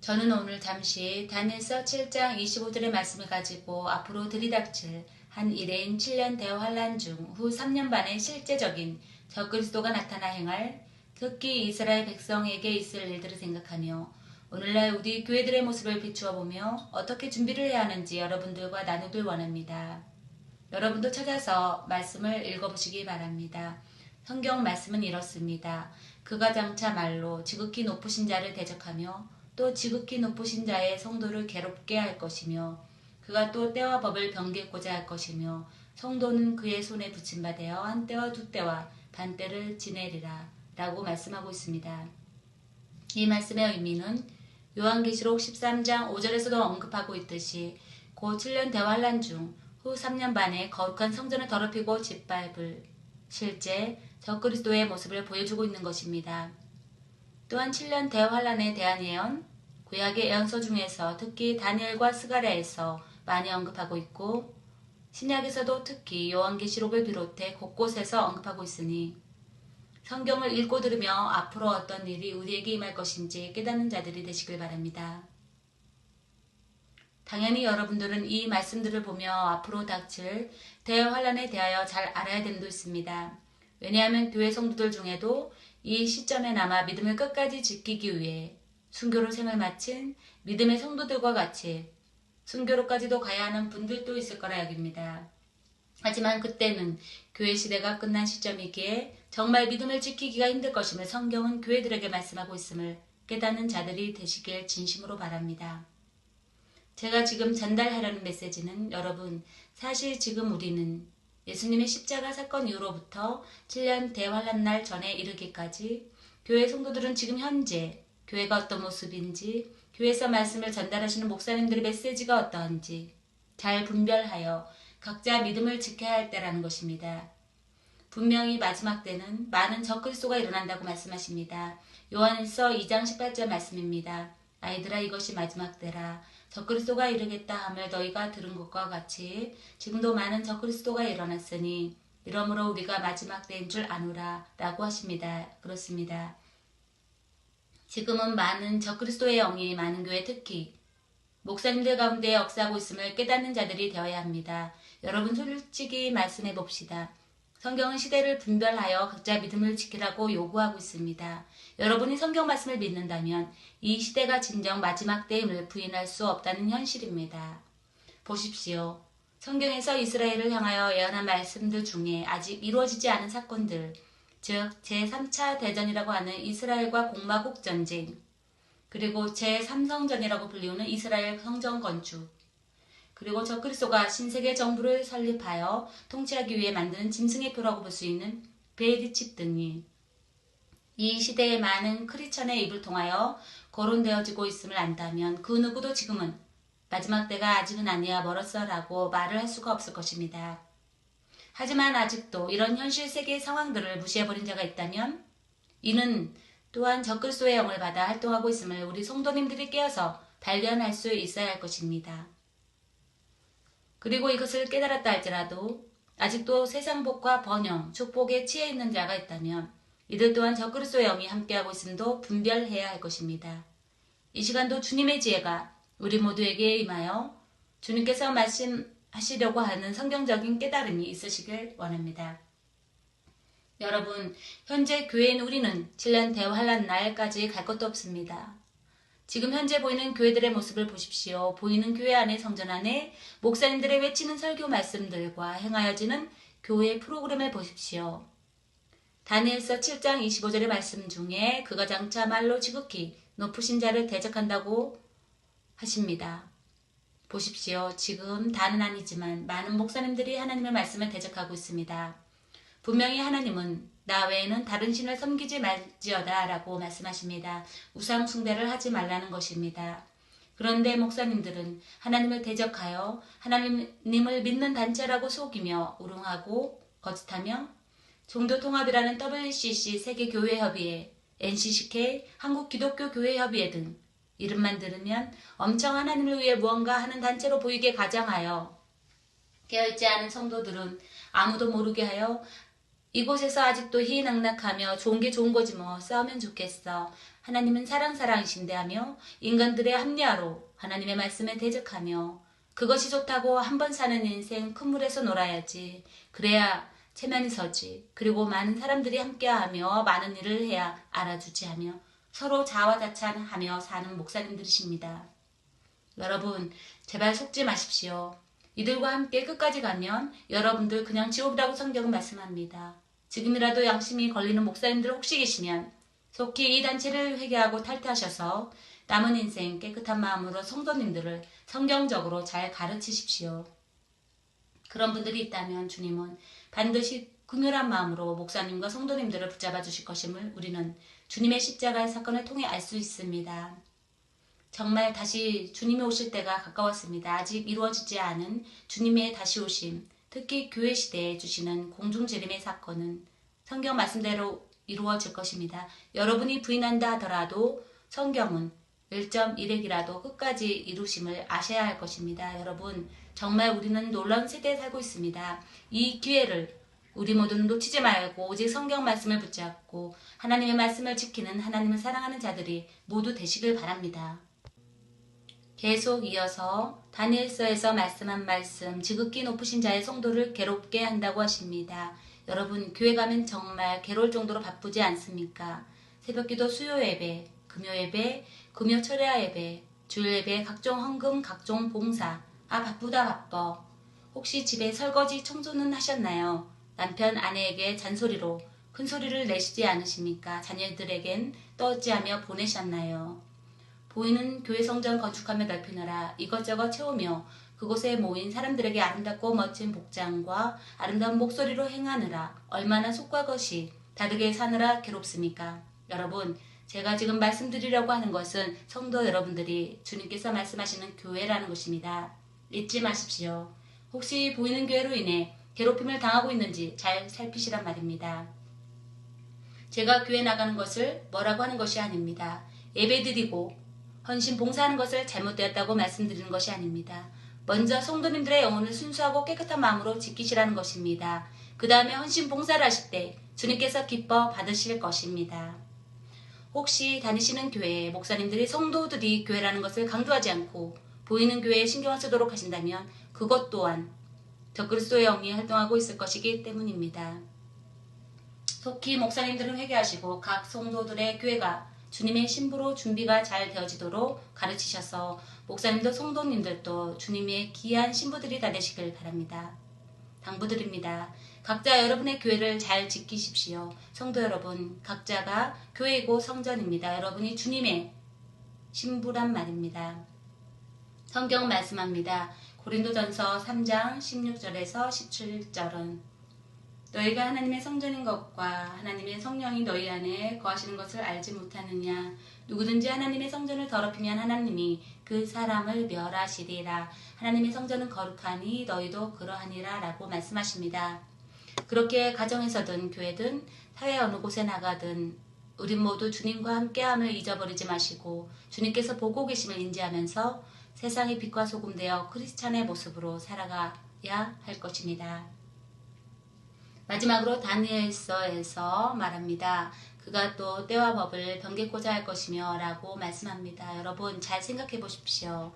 저는 오늘 잠시 다니엘서 7장 25절의 말씀을 가지고 앞으로 들이닥칠 한 일해인 7년 대환란 중 후 3년 반의 실제적인 적그리스도가 나타나 행할 특히 이스라엘 백성에게 있을 일들을 생각하며 오늘날 우리 교회들의 모습을 비추어 보며 어떻게 준비를 해야 하는지 여러분들과 나누길 원합니다. 여러분도 찾아서 말씀을 읽어보시기 바랍니다. 성경 말씀은 이렇습니다. 그가 장차 말로 지극히 높으신 자를 대적하며 또 지극히 높으신 자의 성도를 괴롭게 할 것이며 그가 또 때와 법을 변개고자 할 것이며 성도는 그의 손에 붙임바 되어 한 때와 두 때와 반 때를 지내리라 라고 말씀하고 있습니다. 이 말씀의 의미는 요한계시록 13장 5절에서도 언급하고 있듯이 고 7년 대환란 중 후 3년 반에 거룩한 성전을 더럽히고 짓밟을 실제 적그리스도의 모습을 보여주고 있는 것입니다. 또한 7년 대환란에 대한 예언, 구약의 예언서 중에서 특히 다니엘과 스가랴에서 많이 언급하고 있고 신약에서도 특히 요한계시록을 비롯해 곳곳에서 언급하고 있으니 성경을 읽고 들으며 앞으로 어떤 일이 우리에게 임할 것인지 깨닫는 자들이 되시길 바랍니다. 당연히 여러분들은 이 말씀들을 보며 앞으로 닥칠 대환란에 대하여 잘 알아야 됨도 있습니다. 왜냐하면 교회 성도들 중에도 이 시점에나마 믿음을 끝까지 지키기 위해 순교로 생을 마친 믿음의 성도들과 같이 순교로까지도 가야 하는 분들도 있을 거라 여깁니다. 하지만 그때는 교회 시대가 끝난 시점이기에 정말 믿음을 지키기가 힘들 것임을 성경은 교회들에게 말씀하고 있음을 깨닫는 자들이 되시길 진심으로 바랍니다. 제가 지금 전달하려는 메시지는 여러분, 사실 지금 우리는 예수님의 십자가 사건 이후로부터 7년 대환란 날 전에 이르기까지 교회 성도들은 지금 현재 교회가 어떤 모습인지 교회에서 말씀을 전달하시는 목사님들의 메시지가 어떠한지 잘 분별하여 각자 믿음을 지켜야 할 때라는 것입니다. 분명히 마지막 때는 많은 적그리스도가 일어난다고 말씀하십니다. 요한일서 2장 18절 말씀입니다. 아이들아 이것이 마지막 때라. 적그리스도가 이르겠다 함을 너희가 들은 것과 같이 지금도 많은 적그리스도가 일어났으니 이러므로 우리가 마지막 때인 줄 아노라 라고 하십니다. 그렇습니다. 지금은 많은 적그리스도의 영이 많은 교회 특히 목사님들 가운데 역사하고 있음을 깨닫는 자들이 되어야 합니다. 여러분 솔직히 말씀해 봅시다. 성경은 시대를 분별하여 각자 믿음을 지키라고 요구하고 있습니다. 여러분이 성경 말씀을 믿는다면 이 시대가 진정 마지막 때임을 부인할 수 없다는 현실입니다. 보십시오. 성경에서 이스라엘을 향하여 예언한 말씀들 중에 아직 이루어지지 않은 사건들, 즉 제3차 대전이라고 하는 이스라엘과 공마국 전쟁, 그리고 제3성전이라고 불리우는 이스라엘 성전 건축, 그리고 적그리스도가 신세계 정부를 설립하여 통치하기 위해 만드는 짐승의 표라고 볼 수 있는 베이드칩 등이 이 시대의 많은 크리스천의 입을 통하여 거론되어지고 있음을 안다면 그 누구도 지금은 마지막 때가 아직은 아니야 멀었어 라고 말을 할 수가 없을 것입니다. 하지만 아직도 이런 현실 세계의 상황들을 무시해버린 자가 있다면 이는 또한 적그리스도의 영을 받아 활동하고 있음을 우리 성도님들이 깨어서 발견할 수 있어야 할 것입니다. 그리고 이것을 깨달았다 할지라도 아직도 세상복과 번영, 축복에 치여 있는 자가 있다면 이들 또한 적그리스도의 영이 함께하고 있음도 분별해야 할 것입니다. 이 시간도 주님의 지혜가 우리 모두에게 임하여 주님께서 말씀하시려고 하는 성경적인 깨달음이 있으시길 원합니다. 여러분, 현재 교회인 우리는 7년 대환란 날까지 갈 것도 없습니다. 지금 현재 보이는 교회들의 모습을 보십시오. 보이는 교회 안에 성전 안에 목사님들의 외치는 설교 말씀들과 행하여지는 교회 프로그램을 보십시오. 다니엘서 7장 25절의 말씀 중에 그가 장차 말로 지극히 높으신 자를 대적한다고 하십니다. 보십시오. 지금 다는 아니지만 많은 목사님들이 하나님의 말씀을 대적하고 있습니다. 분명히 하나님은 나 외에는 다른 신을 섬기지 말지어다 라고 말씀하십니다. 우상 숭배를 하지 말라는 것입니다. 그런데 목사님들은 하나님을 대적하여 하나님을 믿는 단체라고 속이며 우롱하고 거짓하며 종교통합이라는 WCC 세계교회협의회, NCCK, 한국기독교교회협의회 등 이름만 들으면 엄청 하나님을 위해 무언가 하는 단체로 보이게 가장하여 깨어있지 않은 성도들은 아무도 모르게 하여 이곳에서 아직도 희희낙낙하며 좋은 게 좋은 거지 뭐 싸우면 좋겠어. 하나님은 사랑이신데 하며 인간들의 합리화로 하나님의 말씀에 대적하며 그것이 좋다고 한 번 사는 인생 큰 물에서 놀아야지. 그래야 체면이 서지. 그리고 많은 사람들이 함께하며 많은 일을 해야 알아주지 하며 서로 자화자찬하며 사는 목사님들이십니다. 여러분, 제발 속지 마십시오. 이들과 함께 끝까지 가면 여러분들 그냥 지옥이라고 성경은 말씀합니다. 지금이라도 양심이 걸리는 목사님들 혹시 계시면 속히 이 단체를 회개하고 탈퇴하셔서 남은 인생 깨끗한 마음으로 성도님들을 성경적으로 잘 가르치십시오. 그런 분들이 있다면 주님은 반드시 긍휼한 마음으로 목사님과 성도님들을 붙잡아 주실 것임을 우리는 주님의 십자가의 사건을 통해 알 수 있습니다. 정말 다시 주님이 오실 때가 가까웠습니다. 아직 이루어지지 않은 주님의 다시 오심, 특히 교회 시대에 주시는 공중재림의 사건은 성경 말씀대로 이루어질 것입니다. 여러분이 부인한다 하더라도 성경은 1.1핵이라도 끝까지 이루심을 아셔야 할 것입니다. 여러분, 정말 우리는 놀라운 세대에 살고 있습니다. 이 기회를 우리 모두는 놓치지 말고 오직 성경 말씀을 붙잡고 하나님의 말씀을 지키는 하나님을 사랑하는 자들이 모두 되시길 바랍니다. 계속 이어서 다니엘서에서 말씀한 말씀, 지극히 높으신 자의 성도를 괴롭게 한다고 하십니다. 여러분, 교회 가면 정말 괴로울 정도로 바쁘지 않습니까? 새벽기도 수요 예배, 금요 예배, 금요 철야 예배, 주일 예배, 각종 헌금, 각종 봉사. 바쁘다 바빠. 혹시 집에 설거지 청소는 하셨나요? 남편 아내에게 잔소리로 큰 소리를 내시지 않으십니까? 자녀들에겐 떠지하며 보내셨나요? 보이는 교회 성전 건축하며 넓히느라 이것저것 채우며 그곳에 모인 사람들에게 아름답고 멋진 복장과 아름다운 목소리로 행하느라 얼마나 속과 겉이 다르게 사느라 괴롭습니까? 여러분, 제가 지금 말씀드리려고 하는 것은 성도 여러분들이 주님께서 말씀하시는 교회라는 것입니다. 잊지 마십시오. 혹시 보이는 교회로 인해 괴롭힘을 당하고 있는지 잘 살피시란 말입니다. 제가 교회 나가는 것을 뭐라고 하는 것이 아닙니다. 예배드리고 헌신 봉사하는 것을 잘못되었다고 말씀드리는 것이 아닙니다. 먼저 성도님들의 영혼을 순수하고 깨끗한 마음으로 지키시라는 것입니다. 그 다음에 헌신 봉사를 하실 때 주님께서 기뻐 받으실 것입니다. 혹시 다니시는 교회에 목사님들이 성도들이 교회라는 것을 강조하지 않고 보이는 교회에 신경을 쓰도록 하신다면 그것 또한 적그리스도의 영이 활동하고 있을 것이기 때문입니다. 속히 목사님들은 회개하시고 각 성도들의 교회가 주님의 신부로 준비가 잘 되어지도록 가르치셔서 목사님도 성도님들도 주님의 귀한 신부들이 다 되시길 바랍니다. 당부드립니다. 각자 여러분의 교회를 잘 지키십시오. 성도 여러분, 각자가 교회이고 성전입니다. 여러분이 주님의 신부란 말입니다. 성경 말씀합니다. 고린도전서 3장 16절에서 17절은 너희가 하나님의 성전인 것과 하나님의 성령이 너희 안에 거하시는 것을 알지 못하느냐. 누구든지 하나님의 성전을 더럽히면 하나님이 그 사람을 멸하시리라. 하나님의 성전은 거룩하니 너희도 그러하니라 라고 말씀하십니다. 그렇게 가정에서든 교회든 사회 어느 곳에 나가든 우린 모두 주님과 함께함을 잊어버리지 마시고 주님께서 보고 계심을 인지하면서 세상의 빛과 소금 되어 크리스찬의 모습으로 살아가야 할 것입니다. 마지막으로 다니엘서에서 말합니다. 그가 또 때와 법을 변개코자 할 것이며 라고 말씀합니다. 여러분 잘 생각해 보십시오.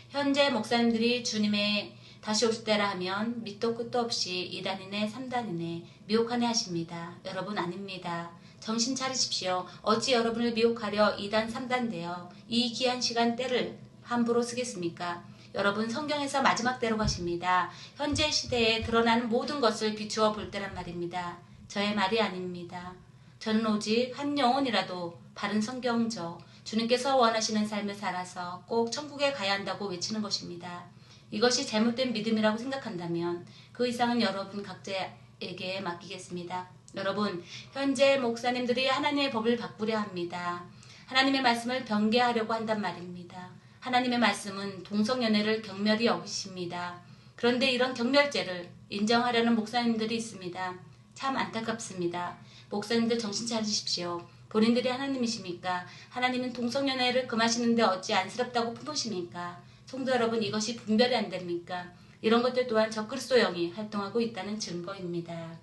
현재 목사님들이 주님의 다시 오실 때라 하면 밑도 끝도 없이 2단이네 3단이네 미혹하네 하십니다. 여러분 아닙니다. 정신 차리십시오. 어찌 여러분을 미혹하려 2단 3단 되어 이 귀한 시간 때를 함부로 쓰겠습니까? 여러분 성경에서 마지막 때로 가십니다. 현재 시대에 드러나는 모든 것을 비추어 볼 때란 말입니다. 저의 말이 아닙니다. 저는 오직 한 영혼이라도 바른 성경적 주님께서 원하시는 삶을 살아서 꼭 천국에 가야 한다고 외치는 것입니다. 이것이 잘못된 믿음이라고 생각한다면 그 이상은 여러분 각자에게 맡기겠습니다. 여러분 현재 목사님들이 하나님의 법을 바꾸려 합니다. 하나님의 말씀을 변개하려고 한단 말입니다. 하나님의 말씀은 동성연애를 경멸히 여기십니다. 그런데 이런 경멸죄를 인정하려는 목사님들이 있습니다. 참 안타깝습니다. 목사님들 정신 차리십시오. 본인들이 하나님이십니까? 하나님은 동성연애를 금하시는데 어찌 안쓰럽다고 품으십니까? 성도 여러분 이것이 분별이 안 됩니까? 이런 것들 또한 적그리스도 영이 활동하고 있다는 증거입니다.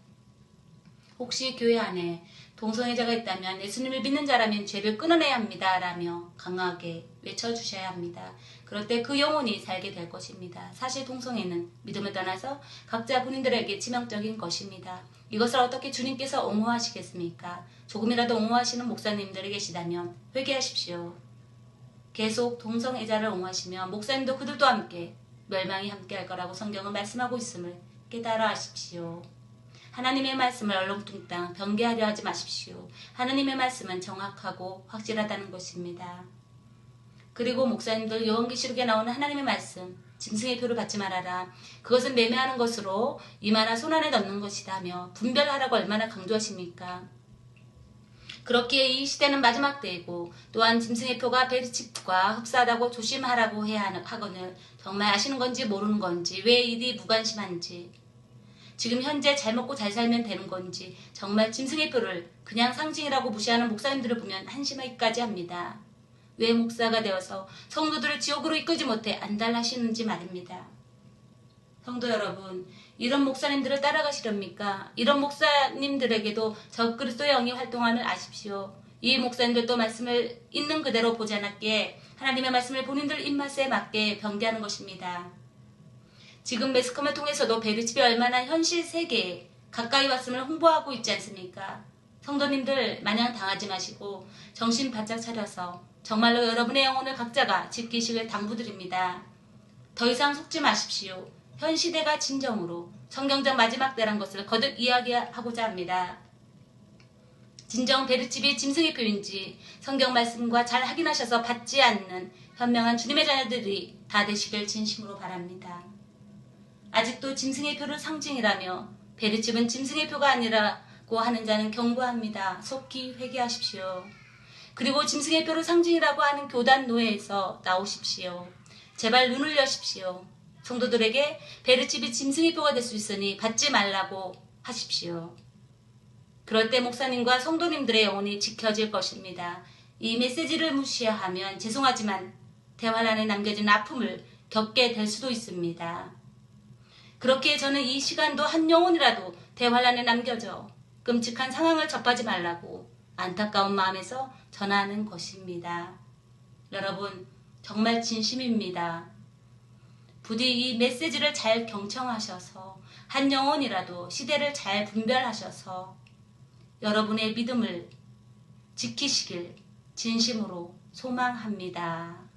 혹시 교회 안에 동성애자가 있다면 예수님을 믿는 자라면 죄를 끊어내야 합니다. 라며 강하게 외쳐주셔야 합니다. 그럴 때 그 영혼이 살게 될 것입니다. 사실 동성애는 믿음을 떠나서 각자 본인들에게 치명적인 것입니다. 이것을 어떻게 주님께서 옹호하시겠습니까? 조금이라도 옹호하시는 목사님들이 계시다면 회개하십시오. 계속 동성애자를 옹호하시면 목사님도 그들도 함께 멸망이 함께할 거라고 성경은 말씀하고 있음을 깨달아 하십시오. 하나님의 말씀을 얼렁뚱땅 변개하려 하지 마십시오. 하나님의 말씀은 정확하고 확실하다는 것입니다. 그리고 목사님들 요한계시록에 나오는 하나님의 말씀 짐승의 표를 받지 말아라. 그것은 매매하는 것으로 이마나 손 안에 넣는 것이다며 분별하라고 얼마나 강조하십니까? 그렇기에 이 시대는 마지막 때이고 또한 짐승의 표가 베르칩과 흡사하다고 조심하라고 해야 하거늘 정말 아시는 건지 모르는 건지 왜 이리 무관심한지 지금 현재 잘 먹고 잘 살면 되는 건지 정말 짐승의 표를 그냥 상징이라고 무시하는 목사님들을 보면 한심하기까지 합니다. 왜 목사가 되어서 성도들을 지옥으로 이끌지 못해 안달하시는지 말입니다. 성도 여러분, 이런 목사님들을 따라가시렵니까? 이런 목사님들에게도 적그리스도의 영이 활동함을 아십시오. 이 목사님들도 말씀을 있는 그대로 보지 않았기에 하나님의 말씀을 본인들 입맛에 맞게 변개하는 것입니다. 지금 매스컴을 통해서도 베르칩이 얼마나 현실 세계에 가까이 왔음을 홍보하고 있지 않습니까? 성도님들 마냥 당하지 마시고 정신 바짝 차려서 정말로 여러분의 영혼을 각자가 지키시길 당부드립니다. 더 이상 속지 마십시오. 현 시대가 진정으로 성경적 마지막 때란 것을 거듭 이야기하고자 합니다. 진정 베르칩이 짐승의 표인지 성경 말씀과 잘 확인하셔서 받지 않는 현명한 주님의 자녀들이 다 되시길 진심으로 바랍니다. 아직도 짐승의 표를 상징이라며 베르칩은 짐승의 표가 아니라고 하는 자는 경고합니다. 속히 회개하십시오. 그리고 짐승의 표를 상징이라고 하는 교단 노예에서 나오십시오. 제발 눈을 여십시오. 성도들에게 베르칩이 짐승의 표가 될 수 있으니 받지 말라고 하십시오. 그럴 때 목사님과 성도님들의 영혼이 지켜질 것입니다. 이 메시지를 무시하면 죄송하지만 대환란에 남겨진 아픔을 겪게 될 수도 있습니다. 그렇기에 저는 이 시간도 한 영혼이라도 대환란에 남겨져 끔찍한 상황을 접하지 말라고 안타까운 마음에서 전하는 것입니다. 여러분 정말 진심입니다. 부디 이 메시지를 잘 경청하셔서 한 영혼이라도 시대를 잘 분별하셔서 여러분의 믿음을 지키시길 진심으로 소망합니다.